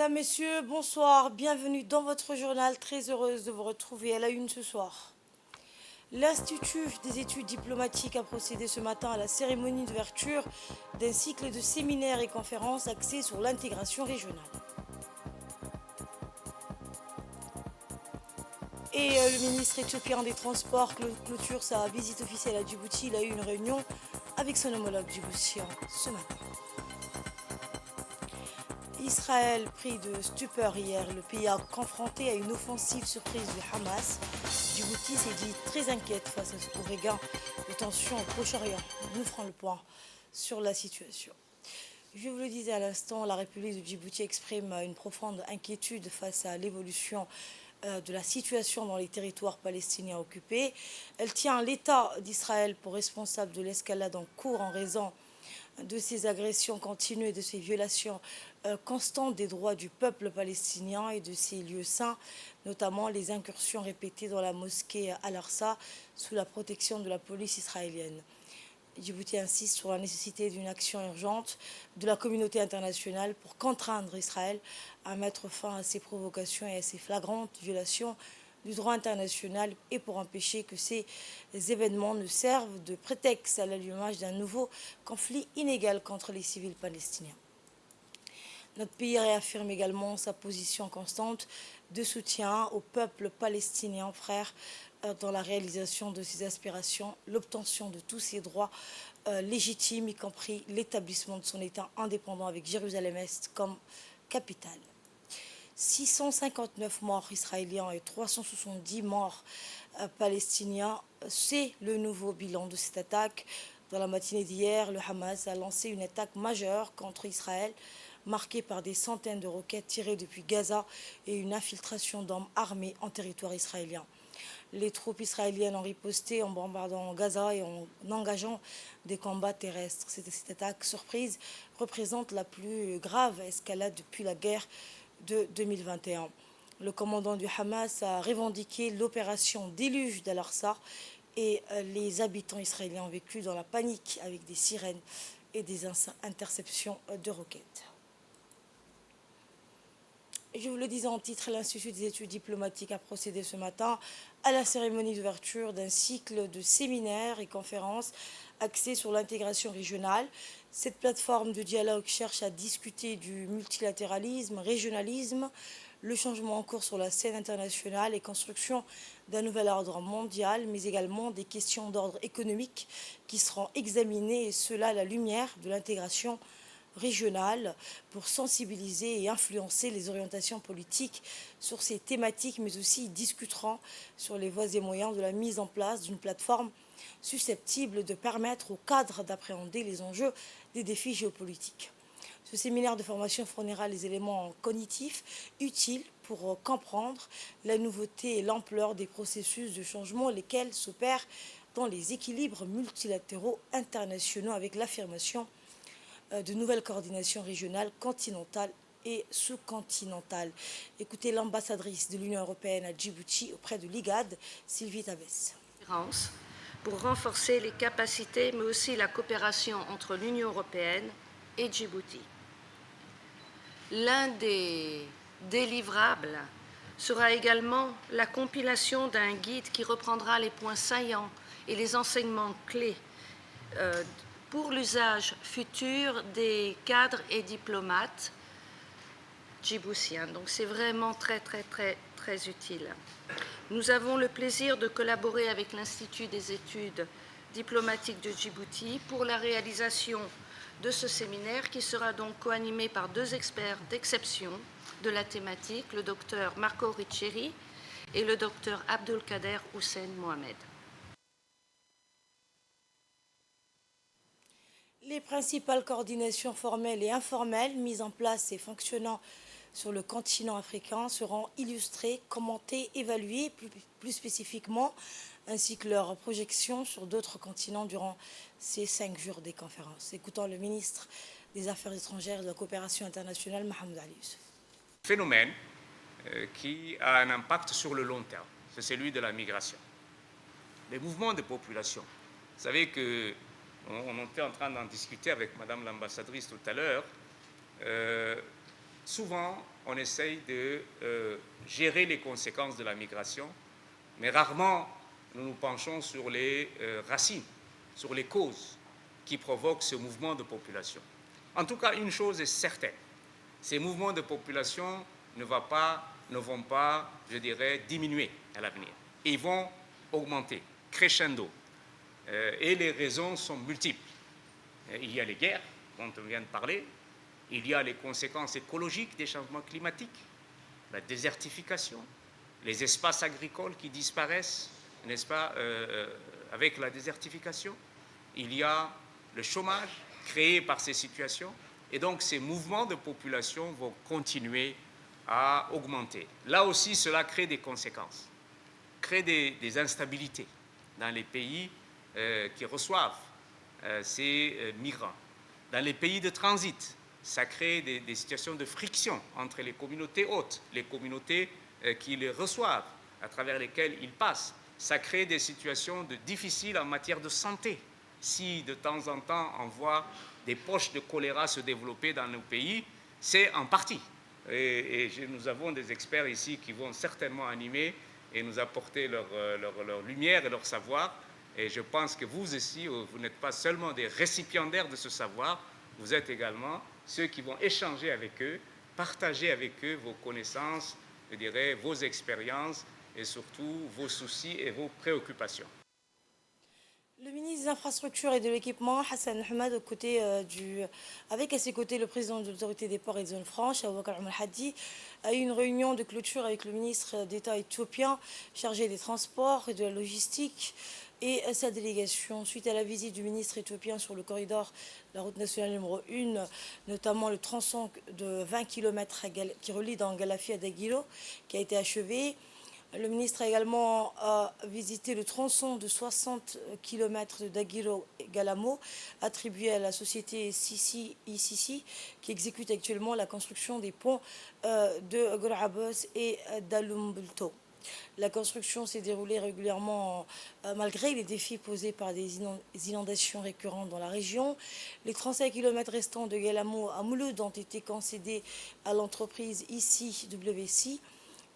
Mesdames, Messieurs, bonsoir, bienvenue dans votre journal, très heureuse de vous retrouver à la une ce soir. L'Institut des études diplomatiques a procédé ce matin à la cérémonie d'ouverture d'un cycle de séminaires et conférences axés sur l'intégration régionale. Et le ministre éthiopien des Transports clôture sa visite officielle à Djibouti. Il a eu une réunion avec son homologue djiboutien ce matin. Israël pris de stupeur hier, le pays a confronté à une offensive surprise du Hamas. Djibouti s'est dit très inquiète face au regain de tensions au Proche-Orient. Nous ferons le point sur la situation. Je vous le disais à l'instant, la République de Djibouti exprime une profonde inquiétude face à l'évolution de la situation dans les territoires palestiniens occupés. Elle tient l'État d'Israël pour responsable de l'escalade en cours en raison de ces agressions continues et de ces violations constantes des droits du peuple palestinien et de ses lieux saints, notamment les incursions répétées dans la mosquée Al-Aqsa sous la protection de la police israélienne. Djibouti insiste sur la nécessité d'une action urgente de la communauté internationale pour contraindre Israël à mettre fin à ces provocations et à ces flagrantes violations du droit international et pour empêcher que ces événements ne servent de prétexte à l'allumage d'un nouveau conflit inégal contre les civils palestiniens. Notre pays réaffirme également sa position constante de soutien au peuple palestinien, frère, dans la réalisation de ses aspirations, l'obtention de tous ses droits légitimes, y compris l'établissement de son État indépendant avec Jérusalem-Est comme capitale. 659 morts israéliens et 370 morts palestiniens, c'est le nouveau bilan de cette attaque. Dans la matinée d'hier, le Hamas a lancé une attaque majeure contre Israël, marquée par des centaines de roquettes tirées depuis Gaza et une infiltration d'hommes armés en territoire israélien. Les troupes israéliennes ont riposté en bombardant Gaza et en engageant des combats terrestres. Cette attaque surprise représente la plus grave escalade depuis la guerre de 2021. Le commandant du Hamas a revendiqué l'opération déluge d'Al-Aqsa et les habitants israéliens ont vécu dans la panique avec des sirènes et des interceptions de roquettes. Je vous le disais en titre, l'Institut des études diplomatiques a procédé ce matin à la cérémonie d'ouverture d'un cycle de séminaires et conférences axés sur l'intégration régionale. Cette plateforme de dialogue cherche à discuter du multilatéralisme, régionalisme, le changement en cours sur la scène internationale et construction d'un nouvel ordre mondial, mais également des questions d'ordre économique qui seront examinées, et cela à la lumière de l'intégration régionale pour sensibiliser et influencer les orientations politiques sur ces thématiques, mais aussi ils discuteront sur les voies et moyens de la mise en place d'une plateforme susceptible de permettre aux cadres d'appréhender les enjeux des défis géopolitiques. Ce séminaire de formation fournira les éléments cognitifs utiles pour comprendre la nouveauté et l'ampleur des processus de changement, lesquels s'opèrent dans les équilibres multilatéraux internationaux avec l'affirmation de nouvelles coordinations régionales, continentales et sous-continentales. Écoutez l'ambassadrice de l'Union européenne à Djibouti auprès de l'IGAD, Sylvie Tabès. Pour renforcer les capacités, mais aussi la coopération entre l'Union européenne et Djibouti. L'un des délivrables sera également la compilation d'un guide qui reprendra les points saillants et les enseignements clés pour l'usage futur des cadres et diplomates djiboutiens. Donc c'est vraiment très utile. Nous avons le plaisir de collaborer avec l'Institut des études diplomatiques de Djibouti pour la réalisation de ce séminaire qui sera donc co-animé par deux experts d'exception de la thématique, le docteur Marco Riccieri et le docteur Abdulkader Hussein Mohamed. Les principales coordinations formelles et informelles mises en place et fonctionnant sur le continent africain seront illustrées, commentées, évaluées plus spécifiquement, ainsi que leurs projections sur d'autres continents durant ces 5 jours des conférences. Écoutons le ministre des Affaires étrangères et de la coopération internationale, Mohamed Ali Youssef. Phénomène qui a un impact sur le long terme, c'est celui de la migration. Les mouvements de population. Vous savez qu'on était en train d'en discuter avec Madame l'ambassadrice tout à l'heure. souvent, on essaye de gérer les conséquences de la migration, mais rarement nous nous penchons sur les racines, sur les causes qui provoquent ce mouvement de population. En tout cas, une chose est certaine, ces mouvements de population ne vont pas, je dirais, diminuer à l'avenir. Ils vont augmenter, crescendo. Et les raisons sont multiples. Il y a les guerres dont on vient de parler, il y a les conséquences écologiques des changements climatiques, la désertification, les espaces agricoles qui disparaissent, n'est-ce pas, avec la désertification. Il y a le chômage créé par ces situations. Et donc, ces mouvements de population vont continuer à augmenter. Là aussi, cela crée des conséquences, crée des instabilités dans les pays qui reçoivent ces migrants. Dans les pays de transit, ça crée des situations de friction entre les communautés hôtes, les communautés qui les reçoivent, à travers lesquelles ils passent. Ça crée des situations difficiles en matière de santé. Si de temps en temps on voit des poches de choléra se développer dans nos pays, c'est en partie. Et nous avons des experts ici qui vont certainement animer et nous apporter leur lumière et leur savoir. Et je pense que vous aussi, vous n'êtes pas seulement des récipiendaires de ce savoir, vous êtes également ceux qui vont échanger avec eux, partager avec eux vos connaissances, je dirais, vos expériences et surtout vos soucis et vos préoccupations. Le ministre des Infrastructures et de l'Équipement, Hassan Ahmed, avec à ses côtés le président de l'autorité des ports et des zones franches, Aboubakar Oumar Hadi, a eu une réunion de clôture avec le ministre d'État éthiopien chargé des transports et de la logistique et sa délégation. Suite à la visite du ministre éthiopien sur le corridor de la route nationale numéro 1, notamment le tronçon de 20 km qui relie dans Galafi à Dagilo, qui a été achevé. Le ministre a également visité le tronçon de 60 km de Dagiro et Galamo, attribué à la société ICC, qui exécute actuellement la construction des ponts de Gorabos et d'Alumbulto. La construction s'est déroulée régulièrement malgré les défis posés par des inondations récurrentes dans la région. Les 35 km restants de Galamo à Mouloud ont été concédés à l'entreprise ICWC,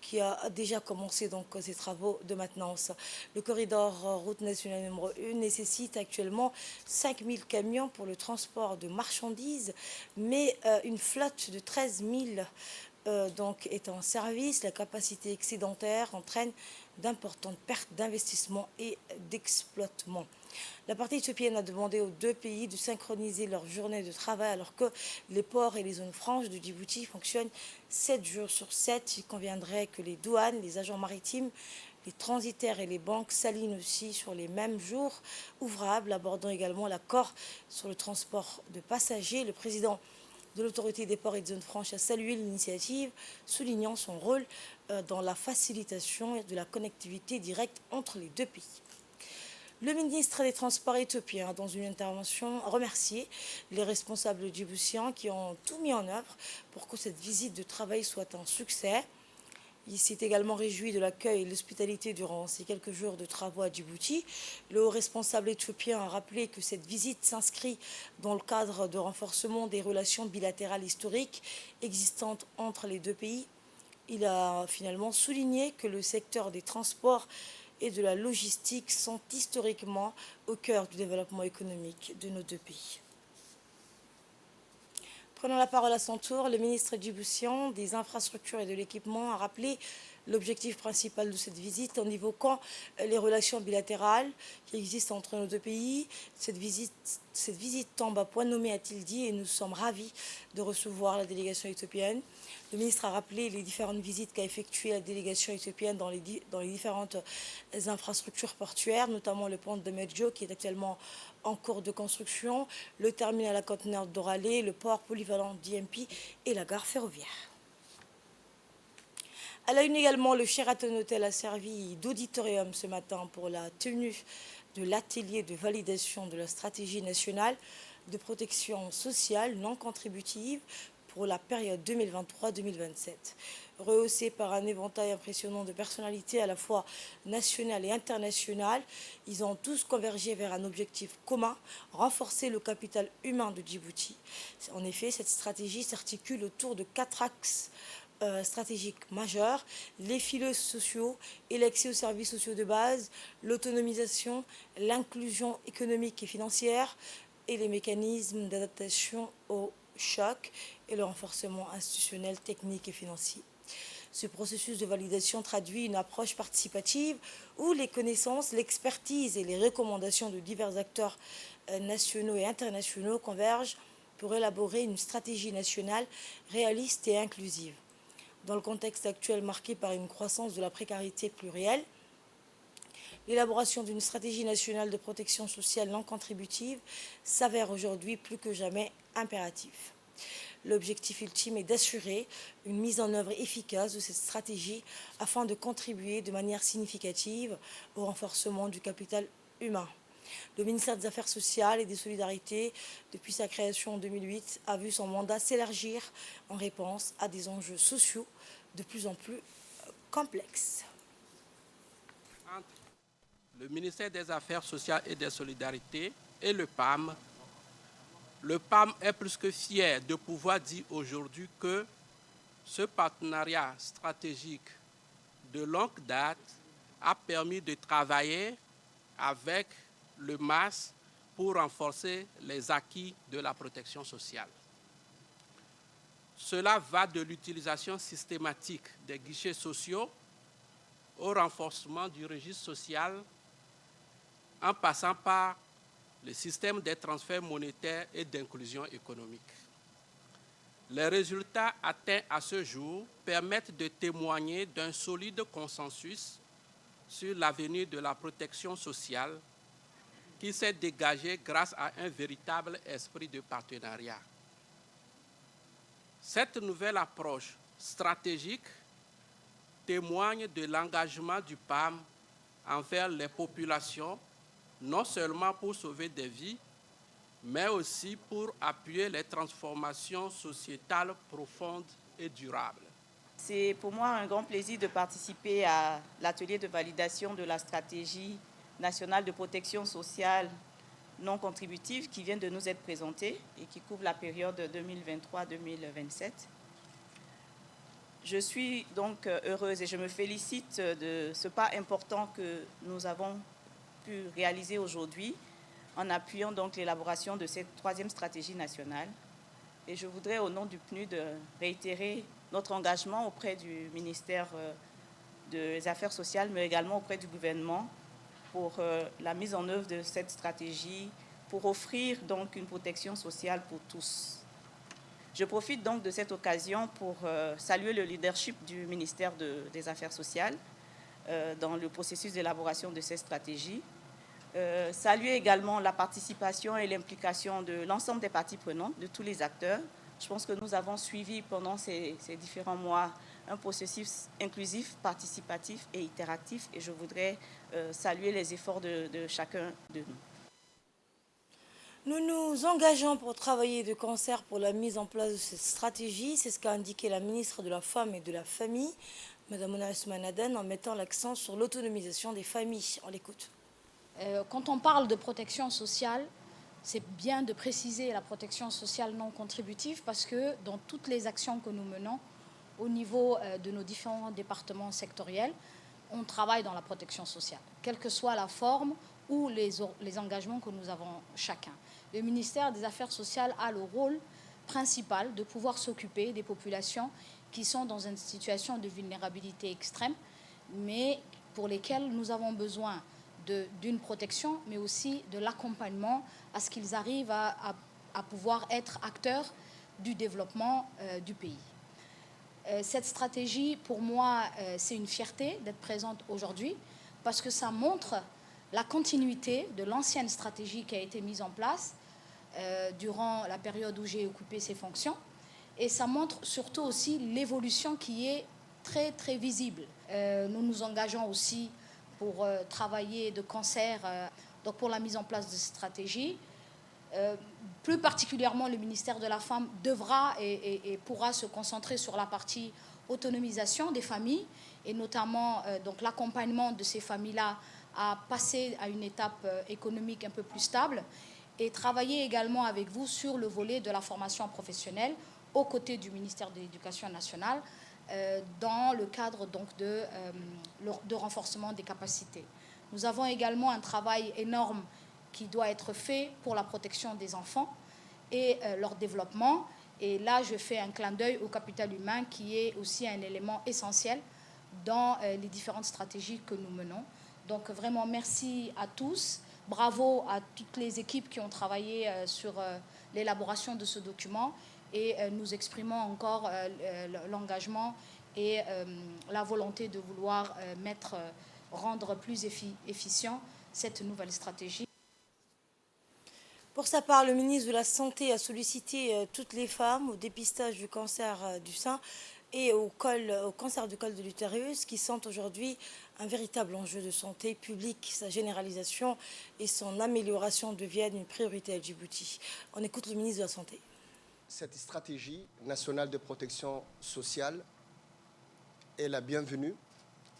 qui a déjà commencé donc ses travaux de maintenance. Le corridor route nationale numéro 1 nécessite actuellement 5000 camions pour le transport de marchandises, mais une flotte de 13 000 donc est en service. La capacité excédentaire entraîne d'importantes pertes d'investissement et d'exploitement. La partie éthiopienne a demandé aux deux pays de synchroniser leur journée de travail alors que les ports et les zones franches de Djibouti fonctionnent 7 jours sur 7. Il conviendrait que les douanes, les agents maritimes, les transitaires et les banques s'alignent aussi sur les mêmes jours ouvrables, abordant également l'accord sur le transport de passagers. Le président de l'autorité des ports et des zones franches a salué l'initiative, soulignant son rôle dans la facilitation de la connectivité directe entre les deux pays. Le ministre des Transports éthiopien, dans une intervention, a remercié les responsables djiboutiens qui ont tout mis en œuvre pour que cette visite de travail soit un succès. Il s'est également réjoui de l'accueil et de l'hospitalité durant ces quelques jours de travaux à Djibouti. Le haut responsable éthiopien a rappelé que cette visite s'inscrit dans le cadre de renforcement des relations bilatérales historiques existantes entre les deux pays. Il a finalement souligné que le secteur des transports et de la logistique sont historiquement au cœur du développement économique de nos deux pays. Prenant la parole à son tour, le ministre djiboutien des Infrastructures et de l'Équipement a rappelé l'objectif principal de cette visite en évoquant les relations bilatérales qui existent entre nos deux pays. Cette visite tombe à point nommé, a-t-il dit, et nous sommes ravis de recevoir la délégation éthiopienne. Le ministre a rappelé les différentes visites qu'a effectuées la délégation éthiopienne dans les différentes infrastructures portuaires, notamment le pont de Medjo qui est actuellement en cours de construction, le terminal à conteneurs d'Oralé, le port polyvalent d'IMP et la gare ferroviaire. À la une également, le Sheraton Hotel a servi d'auditorium ce matin pour la tenue de l'atelier de validation de la stratégie nationale de protection sociale non contributive pour la période 2023-2027. Rehaussés par un éventail impressionnant de personnalités à la fois nationales et internationales, ils ont tous convergé vers un objectif commun, renforcer le capital humain de Djibouti. En effet, cette stratégie s'articule autour de 4 axes stratégiques majeurs: les filets sociaux et l'accès aux services sociaux de base, l'autonomisation, l'inclusion économique et financière et les mécanismes d'adaptation au choc et le renforcement institutionnel, technique et financier. Ce processus de validation traduit une approche participative où les connaissances, l'expertise et les recommandations de divers acteurs nationaux et internationaux convergent pour élaborer une stratégie nationale réaliste et inclusive. Dans le contexte actuel marqué par une croissance de la précarité plurielle, l'élaboration d'une stratégie nationale de protection sociale non contributive s'avère aujourd'hui plus que jamais impérative. L'objectif ultime est d'assurer une mise en œuvre efficace de cette stratégie afin de contribuer de manière significative au renforcement du capital humain. Le ministère des Affaires sociales et des Solidarités, depuis sa création en 2008, a vu son mandat s'élargir en réponse à des enjeux sociaux de plus en plus complexes. Le ministère des Affaires sociales et des Solidarités et le PAM est plus que fier de pouvoir dire aujourd'hui que ce partenariat stratégique de longue date a permis de travailler avec le MAS pour renforcer les acquis de la protection sociale. Cela va de l'utilisation systématique des guichets sociaux au renforcement du registre social en passant par le système des transferts monétaires et d'inclusion économique. Les résultats atteints à ce jour permettent de témoigner d'un solide consensus sur l'avenir de la protection sociale qui s'est dégagé grâce à un véritable esprit de partenariat. Cette nouvelle approche stratégique témoigne de l'engagement du PAM envers les populations, non seulement pour sauver des vies, mais aussi pour appuyer les transformations sociétales profondes et durables. C'est pour moi un grand plaisir de participer à l'atelier de validation de la stratégie nationale de protection sociale non contributive qui vient de nous être présentée et qui couvre la période 2023-2027. Je suis donc heureuse et je me félicite de ce pas important que nous avons pu réaliser aujourd'hui en appuyant donc l'élaboration de cette troisième stratégie nationale. Et je voudrais, au nom du PNUD, réitérer notre engagement auprès du ministère des Affaires sociales, mais également auprès du gouvernement pour la mise en œuvre de cette stratégie, pour offrir donc une protection sociale pour tous. Je profite donc de cette occasion pour saluer le leadership du ministère des Affaires sociales dans le processus d'élaboration de cette stratégie. Saluer également la participation et l'implication de l'ensemble des parties prenantes, de tous les acteurs. Je pense que nous avons suivi pendant ces différents mois un processus inclusif, participatif et itératif, et je voudrais saluer les efforts de chacun de nous. Nous nous engageons pour travailler de concert pour la mise en place de cette stratégie. C'est ce qu'a indiqué la ministre de la Femme et de la Famille, Mme Mona Ousmane Aden, en mettant l'accent sur l'autonomisation des familles. On l'écoute. Quand on parle de protection sociale, c'est bien de préciser la protection sociale non contributive parce que dans toutes les actions que nous menons au niveau de nos différents départements sectoriels, on travaille dans la protection sociale, quelle que soit la forme ou les engagements que nous avons chacun. Le ministère des Affaires sociales a le rôle principal de pouvoir s'occuper des populations qui sont dans une situation de vulnérabilité extrême, mais pour lesquelles nous avons besoin d'une protection, mais aussi de l'accompagnement à ce qu'ils arrivent à pouvoir être acteurs du développement du pays. Cette stratégie, pour moi, c'est une fierté d'être présente aujourd'hui parce que ça montre la continuité de l'ancienne stratégie qui a été mise en place durant la période où j'ai occupé ces fonctions. Et ça montre surtout aussi l'évolution qui est très, très visible. Nous nous engageons aussi pour travailler de concert donc pour la mise en place de cette stratégie. Plus particulièrement, le ministère de la Femme devra et pourra se concentrer sur la partie autonomisation des familles et notamment donc l'accompagnement de ces familles-là à passer à une étape économique un peu plus stable et travailler également avec vous sur le volet de la formation professionnelle aux côtés du ministère de l'Éducation nationale dans le cadre donc de renforcement des capacités. Nous avons également un travail énorme qui doit être fait pour la protection des enfants et leur développement. Et là, je fais un clin d'œil au capital humain qui est aussi un élément essentiel dans les différentes stratégies que nous menons. Donc vraiment, merci à tous. Bravo à toutes les équipes qui ont travaillé sur l'élaboration de ce document et nous exprimons encore l'engagement et la volonté de vouloir rendre plus efficient cette nouvelle stratégie. Pour sa part, le ministre de la Santé a sollicité toutes les femmes au dépistage du cancer du sein et au cancer du col de l'utérus qui sont aujourd'hui un véritable enjeu de santé publique. Sa généralisation et son amélioration deviennent une priorité à Djibouti. On écoute le ministre de la Santé. Cette stratégie nationale de protection sociale est la bienvenue.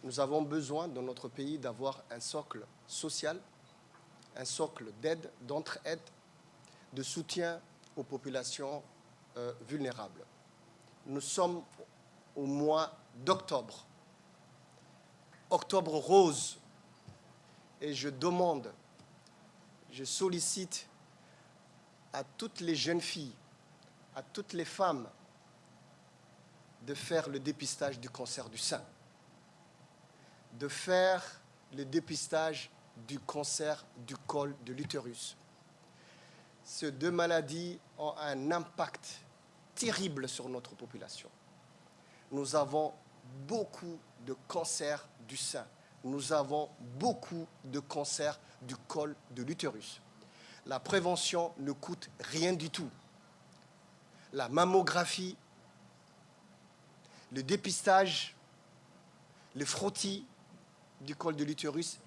Nous avons besoin dans notre pays d'avoir un socle social, un socle d'aide, d'entraide, de soutien aux populations vulnérables. Nous sommes au mois d'octobre, octobre rose, et je sollicite à toutes les jeunes filles, à toutes les femmes de faire le dépistage du cancer du sein, de faire le dépistage du cancer du col de l'utérus. Ces deux maladies ont un impact terrible sur notre population. Nous avons beaucoup de cancers du sein. Nous avons beaucoup de cancers du col de l'utérus. La prévention ne coûte rien du tout. La mammographie, le dépistage, le frottis du col de l'utérus,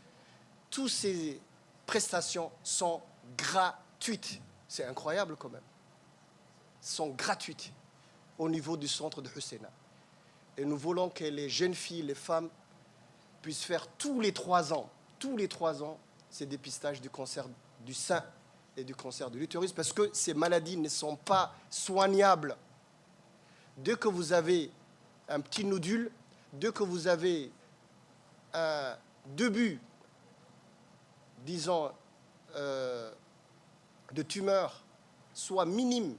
toutes ces prestations sont gratuites. C'est incroyable quand même. Sont gratuites au niveau du centre de Husseina. Et nous voulons que les jeunes filles, les femmes, puissent faire tous les 3 ans, ces dépistages du cancer du sein et du cancer de l'utérus, parce que ces maladies ne sont pas soignables. Dès que vous avez un petit nodule, dès que vous avez un début, disons, de tumeur, soit minime,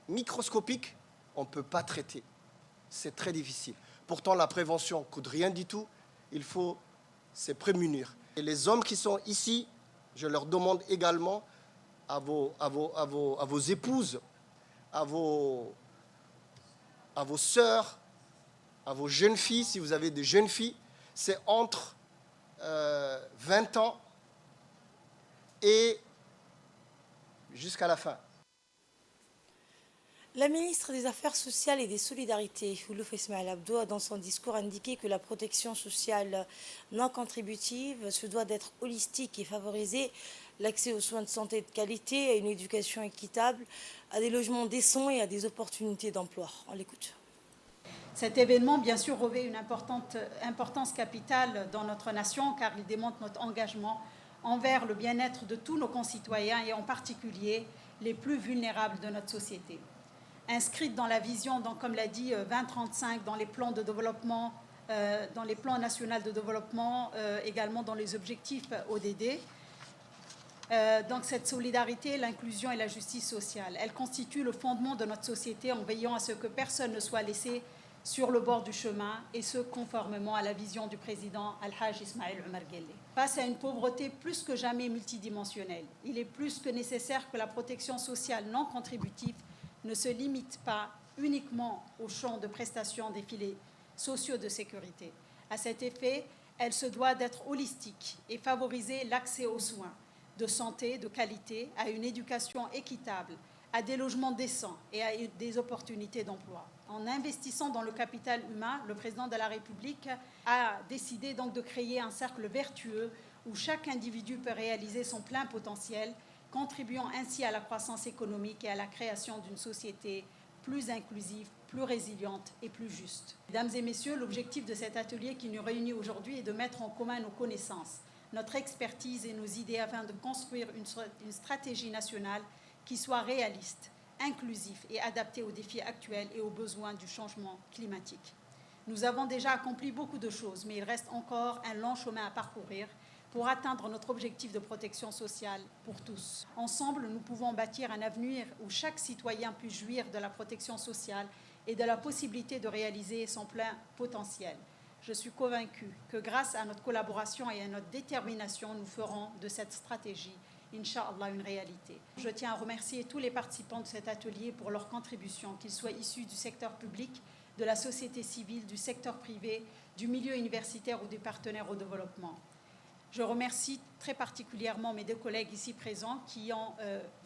microscopique, on ne peut pas traiter. C'est très difficile. Pourtant, la prévention ne coûte rien du tout. Il faut se prémunir. Et les hommes qui sont ici, je leur demande également à vos épouses, à vos sœurs, à vos jeunes filles, si vous avez des jeunes filles, c'est entre 20 ans et jusqu'à la fin. La ministre des Affaires sociales et des Solidarités, Oulouf Ismaël Abdo, a dans son discours indiqué que la protection sociale non contributive se doit d'être holistique et favoriser l'accès aux soins de santé de qualité, à une éducation équitable, à des logements décents et à des opportunités d'emploi. On l'écoute. Cet événement, bien sûr, revêt une importance capitale dans notre nation car il démontre notre engagement envers le bien-être de tous nos concitoyens et en particulier les plus vulnérables de notre société. Inscrite dans la vision, donc, comme l'a dit 2035, dans les plans de développement, dans les plans nationaux de développement, également dans les objectifs ODD. Donc cette solidarité, l'inclusion et la justice sociale, elle constitue le fondement de notre société en veillant à ce que personne ne soit laissé sur le bord du chemin, et ce, conformément à la vision du président Al-Hajj Ismaël Omar Guelleh. Face à une pauvreté plus que jamais multidimensionnelle, il est plus que nécessaire que la protection sociale non contributive ne se limite pas uniquement au champ de prestation des filets sociaux de sécurité. À cet effet, elle se doit d'être holistique et favoriser l'accès aux soins de santé de qualité, à une éducation équitable, à des logements décents et à des opportunités d'emploi. En investissant dans le capital humain, le président de la République a décidé donc de créer un cercle vertueux où chaque individu peut réaliser son plein potentiel contribuant ainsi à la croissance économique et à la création d'une société plus inclusive, plus résiliente et plus juste. Mesdames et messieurs, l'objectif de cet atelier qui nous réunit aujourd'hui est de mettre en commun nos connaissances, notre expertise et nos idées afin de construire une stratégie nationale qui soit réaliste, inclusif et adapté aux défis actuels et aux besoins du changement climatique. Nous avons déjà accompli beaucoup de choses, mais il reste encore un long chemin à parcourir pour atteindre notre objectif de protection sociale pour tous. Ensemble, nous pouvons bâtir un avenir où chaque citoyen puisse jouir de la protection sociale et de la possibilité de réaliser son plein potentiel. Je suis convaincue que grâce à notre collaboration et à notre détermination, nous ferons de cette stratégie, Inch'Allah, une réalité. Je tiens à remercier tous les participants de cet atelier pour leur contribution, qu'ils soient issus du secteur public, de la société civile, du secteur privé, du milieu universitaire ou des partenaires au développement. Je remercie très particulièrement mes deux collègues ici présents qui ont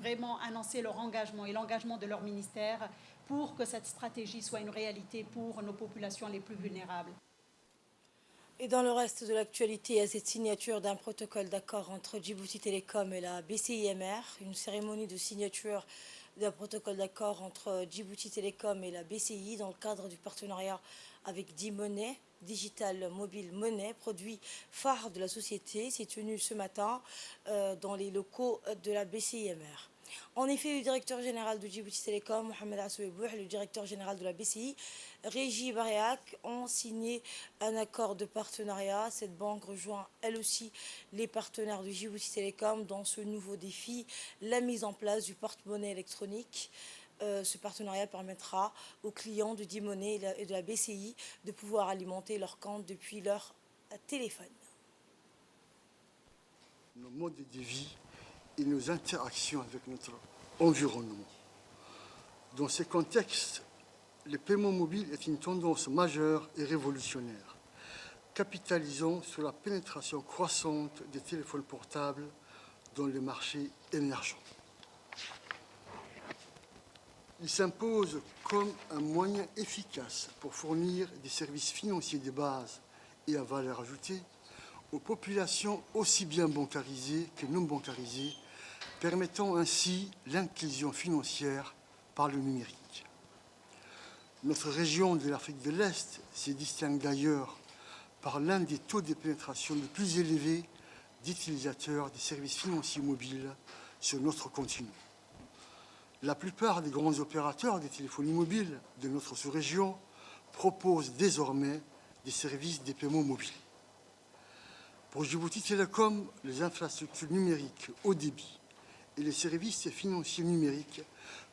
vraiment annoncé leur engagement et l'engagement de leur ministère pour que cette stratégie soit une réalité pour nos populations les plus vulnérables. Et dans le reste de l'actualité, il y a cette signature d'un protocole d'accord entre Djibouti Telecom et la BCIMR, une cérémonie de signature d'un protocole d'accord entre Djibouti Telecom et la BCI dans le cadre du partenariat avec D-Money, Digital Mobile Money, produit phare de la société. C'est tenu ce matin dans les locaux de la BCIMR. En effet, le directeur général de Djibouti Telecom, Mohamed Assouebouh, et le directeur général de la BCI, Régie Baréac, ont signé un accord de partenariat. Cette banque rejoint elle aussi les partenaires de Djibouti Telecom dans ce nouveau défi, la mise en place du porte-monnaie électronique. Ce partenariat permettra aux clients de D-Money et de la BCI de pouvoir alimenter leur compte depuis leur téléphone. Nos modes de vie et nos interactions avec notre environnement. Dans ces contextes, le paiement mobile est une tendance majeure et révolutionnaire, capitalisant sur la pénétration croissante des téléphones portables dans les marchés émergents. Il s'impose comme un moyen efficace pour fournir des services financiers de base et à valeur ajoutée aux populations aussi bien bancarisées que non bancarisées, permettant ainsi l'inclusion financière par le numérique. Notre région de l'Afrique de l'Est se distingue d'ailleurs par l'un des taux de pénétration les plus élevés d'utilisateurs des services financiers mobiles sur notre continent. La plupart des grands opérateurs de téléphonie mobile de notre sous-région proposent désormais des services de paiement mobile. Pour Djibouti Telecom, les infrastructures numériques haut débit et les services financiers numériques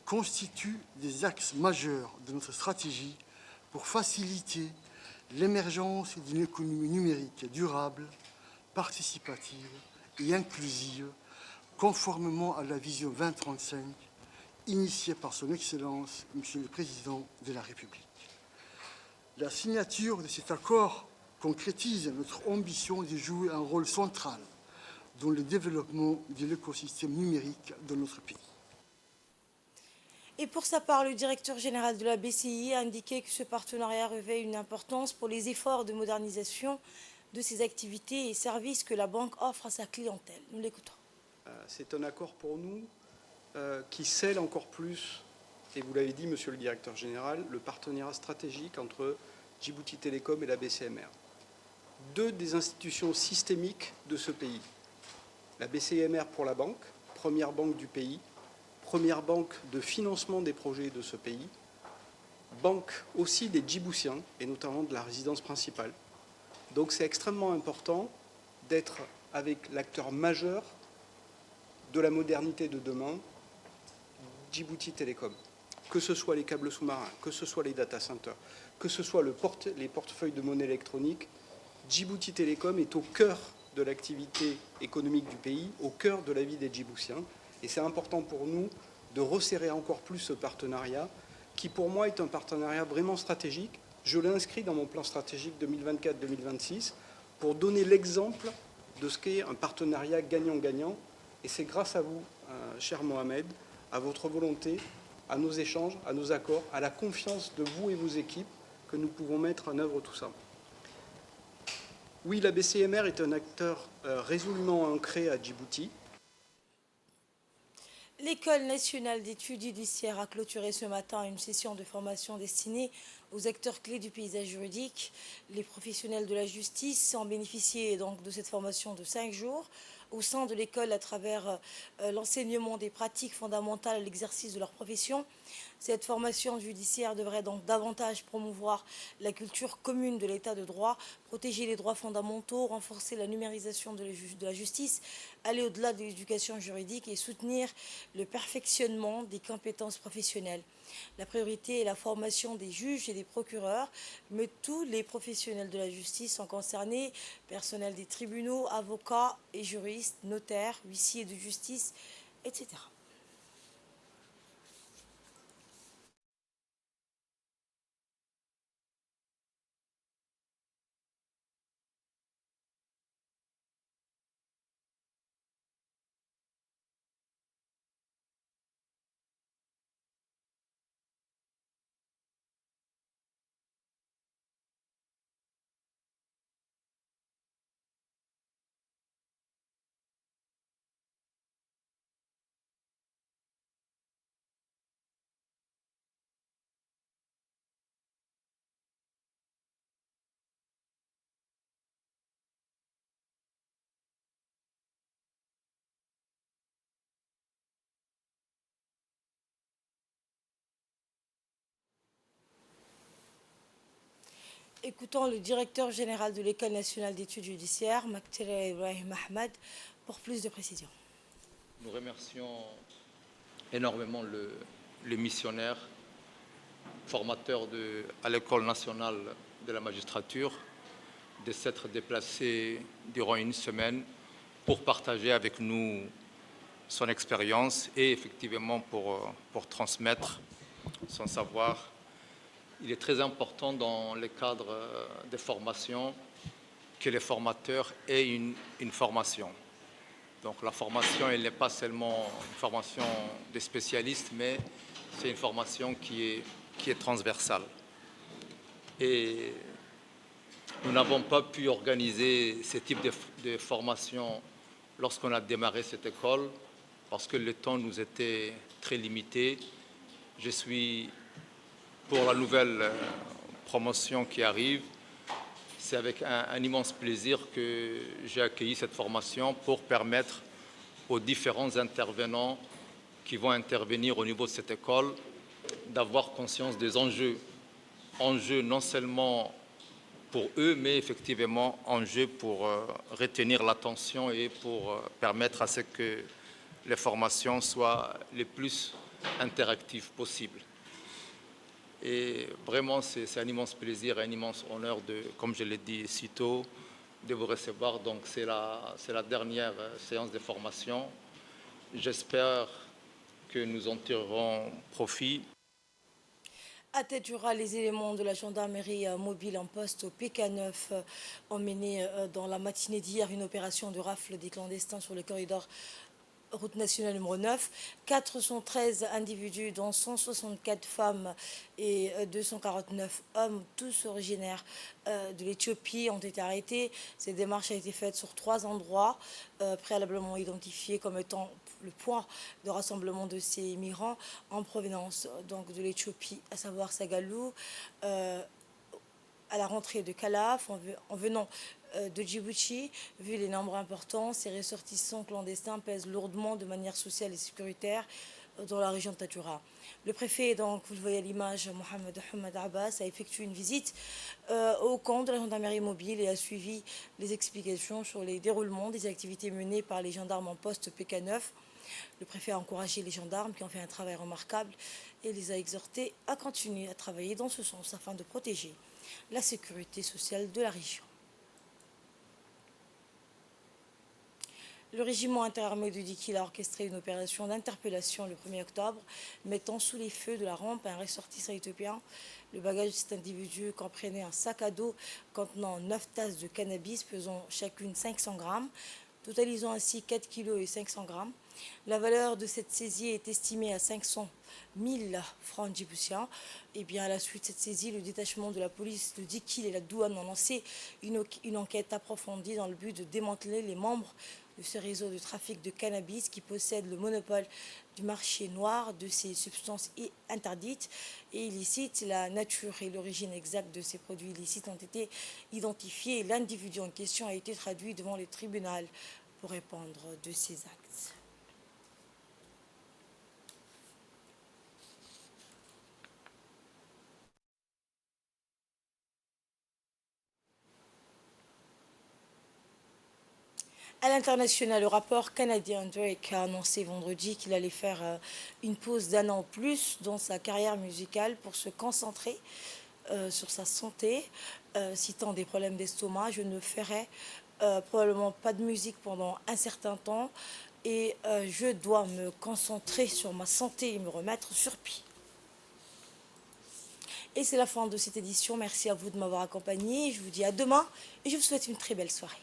constituent des axes majeurs de notre stratégie pour faciliter l'émergence d'une économie numérique durable, participative et inclusive, conformément à la vision 2035 initiée par son Excellence, Monsieur le Président de la République. La signature de cet accord concrétise notre ambition de jouer un rôle central dans le développement de l'écosystème numérique de notre pays. Et pour sa part, le directeur général de la BCI a indiqué que ce partenariat revêt une importance pour les efforts de modernisation de ses activités et services que la banque offre à sa clientèle. Nous l'écoutons. C'est un accord pour nous qui scelle encore plus, et vous l'avez dit, monsieur le directeur général, le partenariat stratégique entre Djibouti Telecom et la BCMR. Deux des institutions systémiques de ce pays. La BCMR pour la banque, première banque du pays, première banque de financement des projets de ce pays, banque aussi des Djiboutiens, et notamment de la résidence principale. Donc c'est extrêmement important d'être avec l'acteur majeur de la modernité de demain, Djibouti Telecom. Que ce soit les câbles sous-marins, que ce soit les data centers, que ce soit les portefeuilles de monnaie électronique, Djibouti Telecom est au cœur de l'activité économique du pays, au cœur de la vie des Djiboutiens. Et c'est important pour nous de resserrer encore plus ce partenariat, qui pour moi est un partenariat vraiment stratégique. Je l'ai inscrit dans mon plan stratégique 2024-2026 pour donner l'exemple de ce qu'est un partenariat gagnant-gagnant. Et c'est grâce à vous, cher Mohamed, à votre volonté, à nos échanges, à nos accords, à la confiance de vous et vos équipes que nous pouvons mettre en œuvre tout ça. Oui, la BCMR est un acteur résolument ancré à Djibouti. L'École nationale d'études judiciaires a clôturé ce matin une session de formation destinée aux acteurs clés du paysage juridique. Les professionnels de la justice ont bénéficié donc de cette formation de 5 jours au sein de l'école à travers l'enseignement des pratiques fondamentales à l'exercice de leur profession. Cette formation judiciaire devrait donc davantage promouvoir la culture commune de l'état de droit, protéger les droits fondamentaux, renforcer la numérisation de la justice, aller au-delà de l'éducation juridique et soutenir le perfectionnement des compétences professionnelles. La priorité est la formation des juges et des procureurs, mais tous les professionnels de la justice sont concernés, personnel des tribunaux, avocats et juristes, notaires, huissiers de justice, etc. Écoutons le directeur général de l'École nationale d'études judiciaires, Maktela Ibrahim Ahmed, pour plus de précisions. Nous remercions énormément le missionnaire, formateur à l'École nationale de la magistrature, de s'être déplacé durant une semaine pour partager avec nous son expérience et effectivement pour transmettre son savoir. Il est très important dans le cadre des formations que les formateurs aient une formation. Donc la formation, elle n'est pas seulement une formation de spécialistes, mais c'est une formation qui est transversale. Et nous n'avons pas pu organiser ce type de formation lorsqu'on a démarré cette école, parce que le temps nous était très limité. Je suis pour la nouvelle promotion qui arrive. C'est avec un immense plaisir que j'ai accueilli cette formation pour permettre aux différents intervenants qui vont intervenir au niveau de cette école d'avoir conscience des enjeux. Enjeux non seulement pour eux, mais effectivement enjeux pour retenir l'attention et pour permettre à ce que les formations soient les plus interactives possibles. Et vraiment, c'est un immense plaisir et un immense honneur, comme je l'ai dit si tôt, de vous recevoir. Donc, c'est la dernière séance de formation. J'espère que nous en tirerons profit. À Tadjoura, les éléments de la gendarmerie mobile en poste au PK9 ont mené dans la matinée d'hier une opération de rafle des clandestins sur le corridor route nationale numéro 9, 413 individus, dont 164 femmes et 249 hommes, tous originaires de l'Éthiopie, ont été arrêtés. Cette démarche a été faite sur 3 endroits préalablement identifiés comme étant le point de rassemblement de ces migrants en provenance donc de l'Éthiopie, à savoir Sagalou, à la rentrée de Calaf, en venant de Djibouti. Vu les nombres importants, ces ressortissants clandestins pèsent lourdement de manière sociale et sécuritaire dans la région de Tadjoura. Le préfet, donc, vous le voyez à l'image, Mohamed Ahmed Abbas, a effectué une visite au camp de la gendarmerie mobile et a suivi les explications sur les déroulements des activités menées par les gendarmes en poste PK9. Le préfet a encouragé les gendarmes qui ont fait un travail remarquable et les a exhortés à continuer à travailler dans ce sens afin de protéger la sécurité sociale de la région. Le régiment interarmé de Dikil a orchestré une opération d'interpellation le 1er octobre, mettant sous les feux de la rampe un ressortissant éthiopien. Le bagage de cet individu comprenait un sac à dos contenant 9 tasses de cannabis pesant chacune 500 grammes, totalisant ainsi 4 kg et 500 grammes. La valeur de cette saisie est estimée à 500 000 francs djiboutiens. Et bien à la suite de cette saisie, le détachement de la police de Dikil et la douane ont lancé une enquête approfondie dans le but de démanteler les membres de ce réseau de trafic de cannabis qui possède le monopole du marché noir de ces substances interdites et illicites. La nature et l'origine exacte de ces produits illicites ont été identifiés. L'individu en question a été traduit devant le tribunal pour répondre de ces actes. À l'international, le rappeur canadien Drake a annoncé vendredi qu'il allait faire une pause d'1 an ou plus dans sa carrière musicale pour se concentrer sur sa santé, citant des problèmes d'estomac. Je ne ferai probablement pas de musique pendant un certain temps et je dois me concentrer sur ma santé et me remettre sur pied. Et c'est la fin de cette édition. Merci à vous de m'avoir accompagné. Je vous dis à demain et je vous souhaite une très belle soirée.